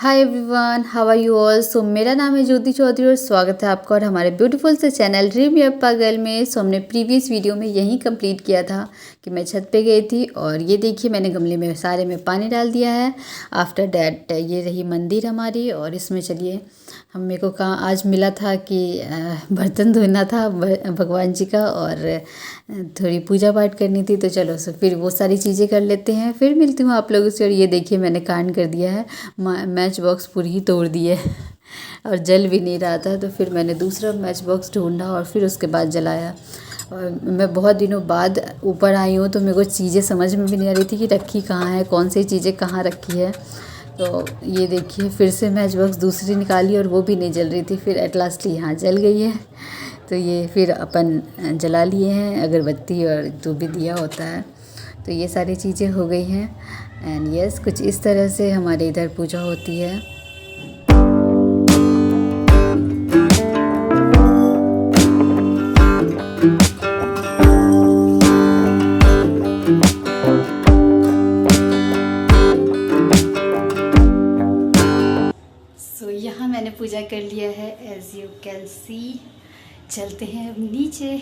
Hi everyone, how are you all. So मेरा नाम है ज्योति चौधरी और स्वागत है आपका और हमारे ब्यूटीफुल से चैनल ड्रीम या पागल में। सो हमने प्रीवियस वीडियो में यही कंप्लीट किया था कि मैं छत पे गई थी और ये देखिए मैंने गमले में सारे में पानी डाल दिया है। आफ्टर डैट ये रही मंदिर हमारी और इसमें चलिए हम मेरे को कहाँ आज मिला था कि बर्तन धोना था भगवान जी का और थोड़ी पूजा पाठ करनी थी। तो चलो सो फिर वो सारी चीज़ें कर लेते हैं, फिर मिलती हूँ आप लोगों से। और ये देखिए मैंने कांड कर दिया है, मैच बॉक्स पूरी ही तोड़ दी है और जल भी नहीं रहा था। तो फिर मैंने दूसरा मैच बॉक्स ढूंढा और फिर उसके बाद जलाया। और मैं बहुत दिनों बाद ऊपर आई हूँ तो मेरे को चीज़ें समझ में भी नहीं आ रही थी कि रखी कहाँ है, कौन सी चीज़ें कहाँ रखी है। तो ये देखिए फिर से मैच बॉक्स दूसरी निकाली और वो भी नहीं जल रही थी। फिर एट लास्ट यहाँ जल गई है। तो ये फिर अपन जला लिए हैं अगरबत्ती और जो भी दिया होता है। तो ये सारी चीज़ें हो गई हैं एंड यस कुछ इस तरह से हमारे इधर पूजा होती है। सो यहाँ मैंने पूजा कर लिया है एज यू कैन सी। चलते हैं अब नीचे।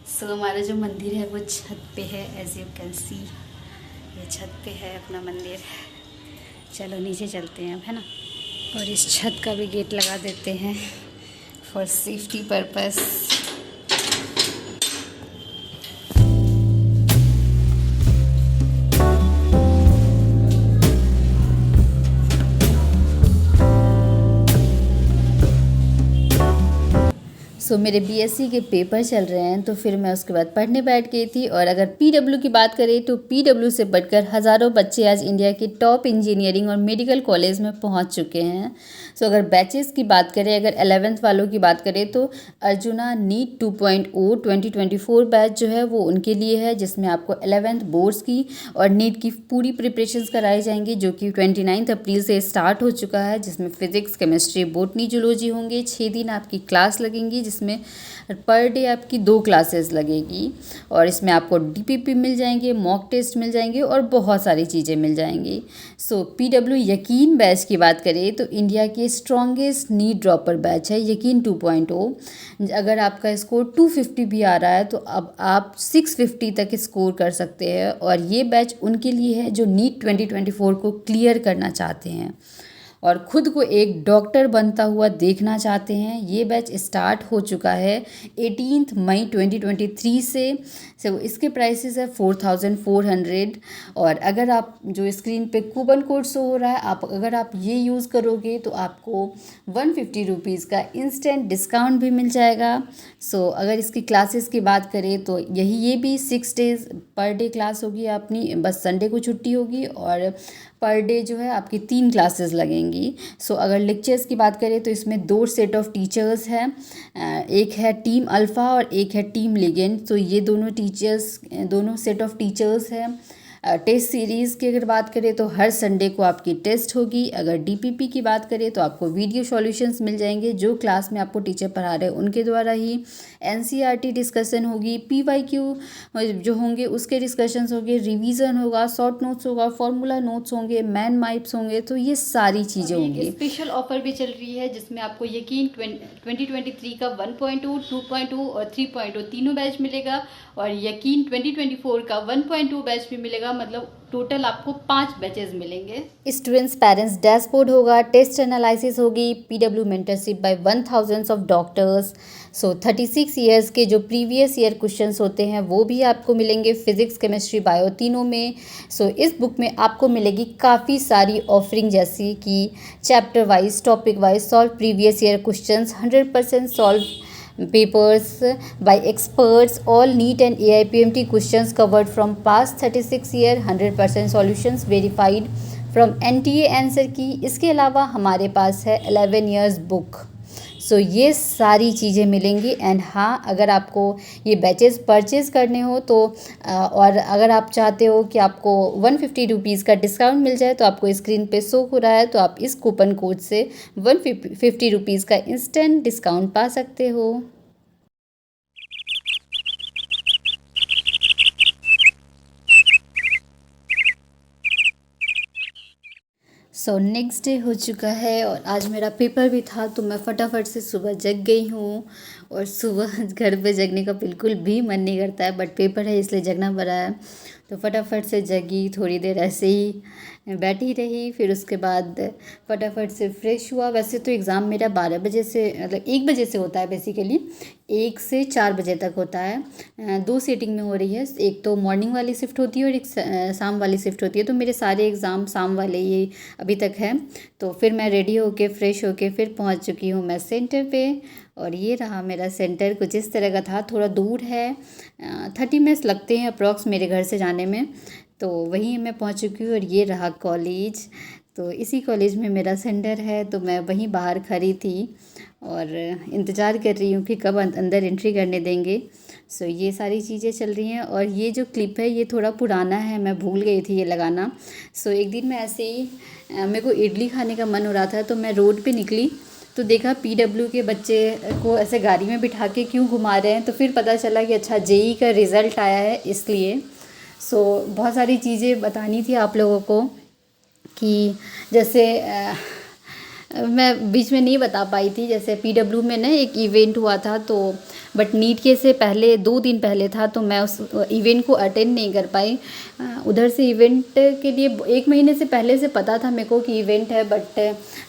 सो हमारा जो मंदिर है वो छत पे है एज यू कैन सी। ये छत पे है अपना मंदिर। चलो नीचे चलते हैं अब, है ना। और इस छत का भी गेट लगा देते हैं फॉर सेफ्टी पर्पस। सो मेरे बीएससी के पेपर चल रहे हैं तो फिर मैं उसके बाद पढ़ने बैठ गई थी। और अगर पीडब्ल्यू की बात करें तो पीडब्ल्यू से बढ़कर हज़ारों बच्चे आज इंडिया के टॉप इंजीनियरिंग और मेडिकल कॉलेज में पहुंच चुके हैं। सो अगर बैचेस की बात करें, अगर 11th वालों की बात करें तो अर्जुना नीट 2.0 2024 बैच जो है वो उनके लिए है, जिसमें आपको 11th बोर्ड्स की और नीट की पूरी प्रिपरेशंस कराई जाएंगी, जो कि 29 अप्रैल से स्टार्ट हो चुका है। जिसमें फिजिक्स, केमिस्ट्री, बॉटनी, जूलॉजी होंगे। 6 दिन आपकी क्लास लगेंगी, जिसमें पर डे आपकी 2 क्लासेस लगेगी। और इसमें आपको डीपीपी मिल जाएंगे, मॉक टेस्ट मिल जाएंगे और बहुत सारी चीज़ें मिल जाएंगी। सो पीडब्ल्यू यकीन बैच की बात करें तो इंडिया के स्ट्रॉन्गेस्ट नीट ड्रॉपर बैच है यकीन 2.0। अगर आपका स्कोर 250 भी आ रहा है तो अब आप 650 तक स्कोर कर सकते हैं। और ये बैच उनके लिए है जो नीट 2024 को क्लियर करना चाहते हैं और ख़ुद को एक डॉक्टर बनता हुआ देखना चाहते हैं। ये बैच स्टार्ट हो चुका है 18 मई 2023 से। सो इसके प्राइसेस है 4400। और अगर आप जो स्क्रीन पे कूपन कोड शो हो रहा है, अगर आप ये यूज़ करोगे तो आपको 150 रुपीज़ का इंस्टेंट डिस्काउंट भी मिल जाएगा। सो अगर इसकी क्लासेस की बात करें तो ये भी 6 डेज़ पर डे क्लास होगी अपनी, बस संडे को छुट्टी होगी। और पर डे जो है आपकी 3 क्लासेस लगेंगी। सो अगर लेक्चर्स की बात करें तो इसमें 2 सेट ऑफ टीचर्स हैं, एक है टीम अल्फ़ा और एक है टीम लिगेंड। तो ये दोनों सेट ऑफ टीचर्स हैं। टेस्ट सीरीज़ की अगर बात करें तो हर संडे को आपकी टेस्ट होगी। अगर डीपीपी की बात करें तो आपको वीडियो सॉल्यूशंस मिल जाएंगे जो क्लास में आपको टीचर पढ़ा रहे हैं उनके द्वारा ही। एनसीईआरटी डिस्कशन होगी, पीवाईक्यू जो होंगे उसके डिस्कशंस होंगे, रिवीजन होगा, शॉर्ट नोट्स होगा, फॉर्मूला नोट्स होंगे, मैन माइप्स होंगे। तो ये सारी चीज़ें होंगी। स्पेशल ऑफर भी चल रही है जिसमें आपको यकीन 2023 का 1.2, 2.2 और 3.2 तीनों बैच मिलेगा। और यकीन 2024 का 1.2 बैच भी मिलेगा। मतलब टोटल आपको 5 बैचेस मिलेंगे। स्टूडेंट्स पेरेंट्स डैशबोर्ड होगा, टेस्ट एनालिसिस होगी, PW mentorship by 1000 of doctors. So 36 years के जो प्रीवियस ईयर क्वेश्चंस होते हैं वो भी आपको मिलेंगे फिजिक्स, केमिस्ट्री, बायो तीनों में। सो इस बुक में आपको मिलेगी काफ़ी सारी ऑफरिंग, जैसी कि chapter wise, topic wise solve previous year questions, 100% solve papers by experts, all NEET and AIPMT questions covered from past 36 year, 100% solutions verified from NTA answer की। इसके अलावा हमारे पास है 11 years बुक। सो ये सारी चीज़ें मिलेंगी। एंड हाँ, अगर आपको ये बैचेस परचेज़ करने हो तो और अगर आप चाहते हो कि आपको 150 रुपीज़ का डिस्काउंट मिल जाए तो आपको स्क्रीन पे शो हो रहा है, तो आप इस कूपन कोड से 150 रुपीज़ का इंस्टेंट डिस्काउंट पा सकते हो। सो नेक्स्ट डे हो चुका है और आज मेरा पेपर भी था, तो मैं फटाफट से सुबह जग गई हूँ। और सुबह घर पे जगने का बिल्कुल भी मन नहीं करता है, बट पेपर है इसलिए जगना पड़ा है। तो फटाफट से जगी, थोड़ी देर ऐसे ही बैठी रही, फिर उसके बाद फटाफट से फ्रेश हुआ। वैसे तो एग्ज़ाम मेरा 12 बजे से मतलब 1 बजे से होता है बेसिकली, 1 से 4 बजे तक होता है। 2 सीटिंग में हो रही है, एक तो मॉर्निंग वाली शिफ्ट होती है और एक शाम वाली शिफ्ट होती है। तो मेरे सारे एग्ज़ाम शाम वाले ही अभी तक है। तो फिर मैं रेडी होके फ्रेश होके फिर पहुंच चुकी हूँ मैं सेंटर पे। और ये रहा मेरा सेंटर, कुछ इस तरह का था, थोड़ा दूर है, 30 मिनट्स लगते हैं अप्रॉक्स मेरे घर से जाने में। तो वहीं मैं पहुंच चुकी हूँ और ये रहा कॉलेज। तो इसी कॉलेज में मेरा सेंटर है, तो मैं वहीं बाहर खड़ी थी और इंतज़ार कर रही हूँ कि कब अंदर एंट्री करने देंगे। सो ये सारी चीज़ें चल रही हैं। और ये जो क्लिप है ये थोड़ा पुराना है, मैं भूल गई थी ये लगाना। सो एक दिन मैं ऐसे ही मेरे को इडली खाने का मन हो रहा था, तो मैं रोड पे निकली तो देखा पीडब्ल्यू के बच्चे को ऐसे गाड़ी में बिठा के क्यों घुमा रहे हैं। तो फिर पता चला कि अच्छा जेई का रिज़ल्ट आया है इसलिए। सो बहुत सारी चीज़ें बतानी थी आप लोगों को कि जैसे मैं बीच में नहीं बता पाई थी। जैसे पीडब्ल्यू में ना एक इवेंट हुआ था, तो बट नीट के से पहले 2 दिन पहले था, तो मैं उस इवेंट को अटेंड नहीं कर पाई। उधर से इवेंट के लिए 1 महीने से पहले से पता था मेरे को कि इवेंट है, बट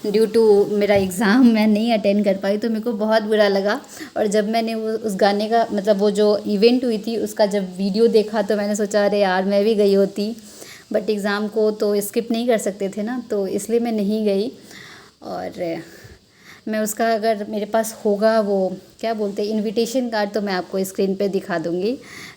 ड्यू टू मेरा एग्ज़ाम मैं नहीं अटेंड कर पाई, तो मेरे को बहुत बुरा लगा। और जब मैंने वो उस गाने का मतलब वो जो इवेंट हुई थी उसका जब वीडियो देखा, तो मैंने सोचा अरे यार मैं भी गई होती, बट एग्ज़ाम को तो स्किप नहीं कर सकते थे ना, तो इसलिए मैं नहीं गई। और मैं उसका अगर मेरे पास होगा वो क्या बोलते हैं इनविटेशन कार्ड, तो मैं आपको स्क्रीन पे दिखा दूँगी।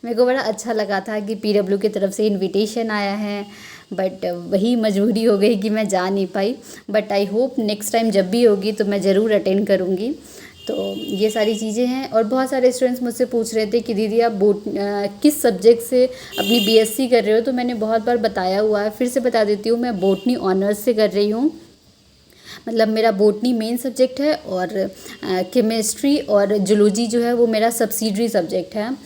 मेरे को बड़ा अच्छा लगा था कि पीडब्ल्यू की तरफ से इनविटेशन आया है, बट वही मजबूरी हो गई कि मैं जा नहीं पाई। But I hope next time जब भी होगी तो मैं ज़रूर अटेंड करूँगी। तो ये सारी चीज़ें हैं। और बहुत सारे स्टूडेंट्स मुझसे पूछ रहे थे कि दीदी आप किस सब्जेक्ट से अपनी बीएससी कर रहे हो। तो मैंने बहुत बार बताया हुआ है, फिर से बता देती हूँ, मैं बॉटनी ऑनर्स से कर रही हूँ। मतलब मेरा बॉटनी मेन सब्जेक्ट है और केमिस्ट्री और जूलॉजी जो है वो मेरा सब्सिडरी सब्जेक्ट है।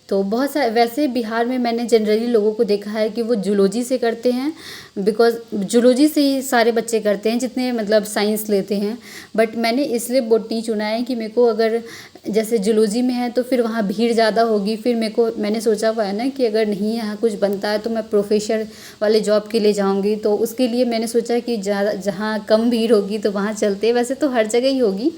तो बहुत सारे वैसे बिहार में मैंने जनरली लोगों को देखा है कि वो जूलॉजी से करते हैं, बिकॉज जूलॉजी से ही सारे बच्चे करते हैं जितने मतलब साइंस लेते हैं। बट मैंने इसलिए बॉटनी चुना है कि मेरे को अगर जैसे जूलॉजी में है तो फिर वहाँ भीड़ ज़्यादा होगी, फिर मैंने सोचा हुआ है ना कि अगर नहीं यहाँ कुछ बनता है तो मैं प्रोफेसर वाले जॉब के लिए जाऊँगी। तो उसके लिए मैंने सोचा कि जहाँ कम भीड़ होगी तो वहाँ चलते, वैसे तो हर जगह ही होगी,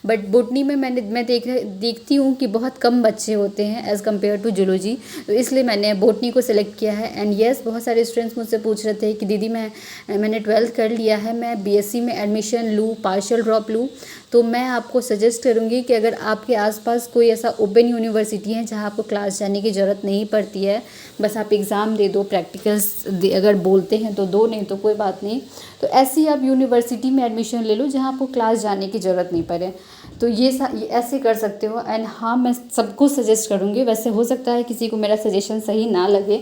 बट बॉटनी में मैं देखती हूँ कि बहुत कम बच्चे होते हैं एज़ कम्पेयर टू जूलॉजी, तो इसलिए मैंने बॉटनी को सिलेक्ट किया है। एंड येस, बहुत सारे स्टूडेंट्स मुझसे पूछ रहे थे कि दीदी मैंने 12th कर लिया है, मैं बीएससी में एडमिशन लूँ, पार्शियल ड्रॉप लूँ। तो मैं आपको सजेस्ट करूँगी कि अगर आपके आसपास कोई ऐसा ओपन यूनिवर्सिटी है जहाँ आपको क्लास जाने की ज़रूरत नहीं पड़ती है, बस आप एग्ज़ाम दे दो, प्रैक्टिकल्स अगर बोलते हैं तो दो, नहीं तो कोई बात नहीं, तो ऐसी आप यूनिवर्सिटी में एडमिशन ले लो जहाँ आपको क्लास जाने की ज़रूरत नहीं पड़े। तो ये ऐसे कर सकते हो। एंड हाँ, मैं सबको सजेस्ट करूँगी। वैसे हो सकता है किसी को मेरा सजेशन सही ना लगे,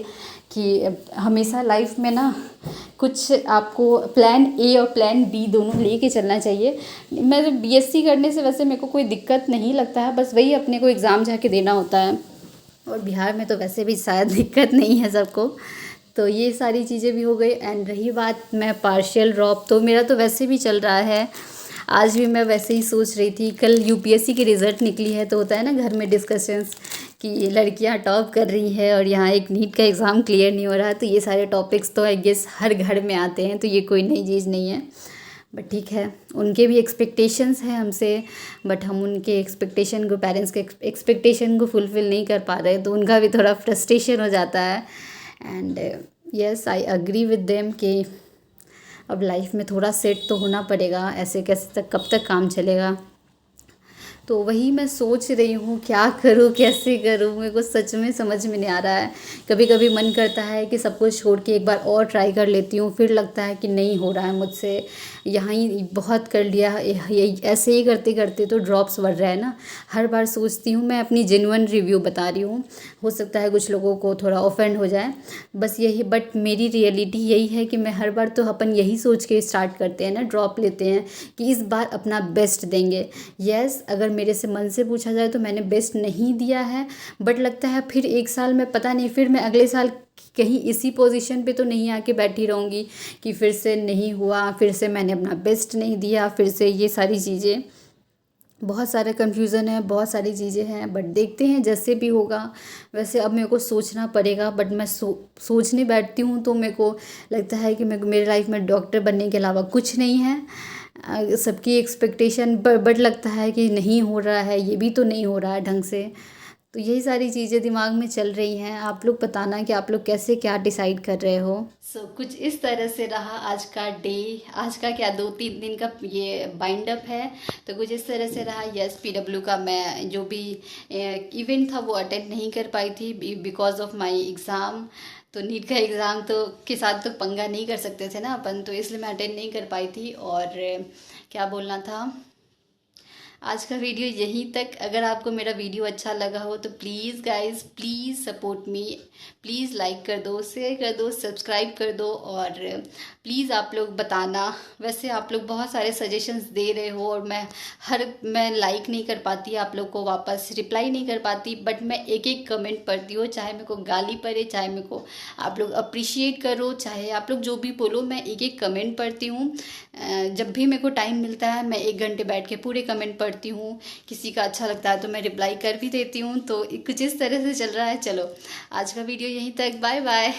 कि हमेशा लाइफ में ना कुछ आपको प्लान ए और प्लान बी दोनों लेके चलना चाहिए। मैं बीएससी करने से वैसे मेरे को कोई दिक्कत नहीं लगता है, बस वही अपने को एग्ज़ाम जाके देना होता है, और बिहार में तो वैसे भी शायद दिक्कत नहीं है सबको। तो ये सारी चीज़ें भी हो गई। एंड रही बात मैं पार्शियल ड्रॉप, तो मेरा तो वैसे भी चल रहा है। आज भी मैं वैसे ही सोच रही थी, कल यूपीएससी की रिज़ल्ट निकली है, तो होता है ना घर में डिस्कशंस कि लड़कियां टॉप कर रही है और यहाँ एक नीट का एग्ज़ाम क्लियर नहीं हो रहा है। तो ये सारे टॉपिक्स तो आई गेस हर घर में आते हैं, तो ये कोई नई चीज़ नहीं है। बट ठीक है, उनके भी एक्सपेक्टेशंस हैं हमसे, बट हम उनके एक्सपेक्टेशन को, पेरेंट्स के एक्सपेक्टेशन को फुलफ़िल नहीं कर पा रहे, तो उनका भी थोड़ा फ्रस्ट्रेशन हो जाता है। And yes, I agree with them कि अब लाइफ में थोड़ा सेट तो होना पड़ेगा, ऐसे कैसे तक कब तक काम चलेगा। तो वही मैं सोच रही हूँ क्या करूँ, कैसे करूँ, मेरे को सच में समझ में नहीं आ रहा है। कभी कभी मन करता है कि सब कुछ छोड़ के एक बार और ट्राई कर लेती हूँ, फिर लगता है कि नहीं हो रहा है मुझसे, यहाँ ही बहुत कर लिया, यही ऐसे ही करते करते तो ड्रॉप्स बढ़ रहा है ना। हर बार सोचती हूँ, मैं अपनी जेन्युइन रिव्यू बता रही हूँ, हो सकता है कुछ लोगों को थोड़ा ऑफेंड हो जाए, बस यही। बट मेरी रियलिटी यही है कि मैं हर बार तो अपन यही सोच के स्टार्ट करते हैं ना, ड्रॉप लेते हैं कि इस बार अपना बेस्ट देंगे। यस, अगर मेरे से मन से पूछा जाए तो मैंने बेस्ट नहीं दिया है, बट लगता है फिर एक साल में पता नहीं, फिर मैं अगले साल कहीं इसी पोजीशन पे तो नहीं आके बैठी रहूँगी कि फिर से नहीं हुआ, फिर से मैंने अपना बेस्ट नहीं दिया, फिर से ये सारी चीज़ें। बहुत सारा कन्फ्यूज़न है, बहुत सारी चीज़ें हैं, बट देखते हैं जैसे भी होगा। वैसे अब मेरे को सोचना पड़ेगा, बट मैं सोचने बैठती हूँ तो मेरे को लगता है कि मेरे लाइफ में डॉक्टर बनने के अलावा कुछ नहीं है। सबकी एक्सपेक्टेशन बट लगता है कि नहीं हो रहा है, ये भी तो नहीं हो रहा है ढंग से। तो यही सारी चीज़ें दिमाग में चल रही हैं। आप लोग बताना कि आप लोग कैसे क्या डिसाइड कर रहे हो। कुछ इस तरह से रहा आज का डे। आज का क्या 2-3 दिन का ये बाइंड अप है, तो कुछ इस तरह से रहा। यस, पीडब्ल्यू का मैं जो भी इवेंट था वो अटेंड नहीं कर पाई थी बिकॉज ऑफ माई एग्ज़ाम। तो नीट का एग्ज़ाम तो के साथ तो पंगा नहीं कर सकते थे ना अपन, तो इसलिए मैं अटेंड नहीं कर पाई थी। और क्या बोलना था, आज का वीडियो यहीं तक। अगर आपको मेरा वीडियो अच्छा लगा हो तो please guys, please support me, please like कर दो, शेयर कर दो, सब्सक्राइब कर दो। और प्लीज़ आप लोग बताना, वैसे आप लोग बहुत सारे सजेशंस दे रहे हो और मैं लाइक नहीं कर पाती, आप लोग को वापस रिप्लाई नहीं कर पाती, बट मैं एक एक कमेंट पढ़ती हूँ, चाहे मेरे को गाली पड़े, चाहे मेरे को आप लोग अप्रिशिएट करो, चाहे आप लोग जो भी बोलो, मैं एक एक कमेंट पढ़ती हूँ। जब भी मेरे को टाइम मिलता है मैं 1 घंटे बैठ के पूरे कमेंट पढ़ती हूँ। किसी का अच्छा लगता है तो मैं रिप्लाई कर भी देती हूँ। तो कुछ इस तरह से चल रहा है। चलो आज का वीडियो यहीं तक, बाय बाय।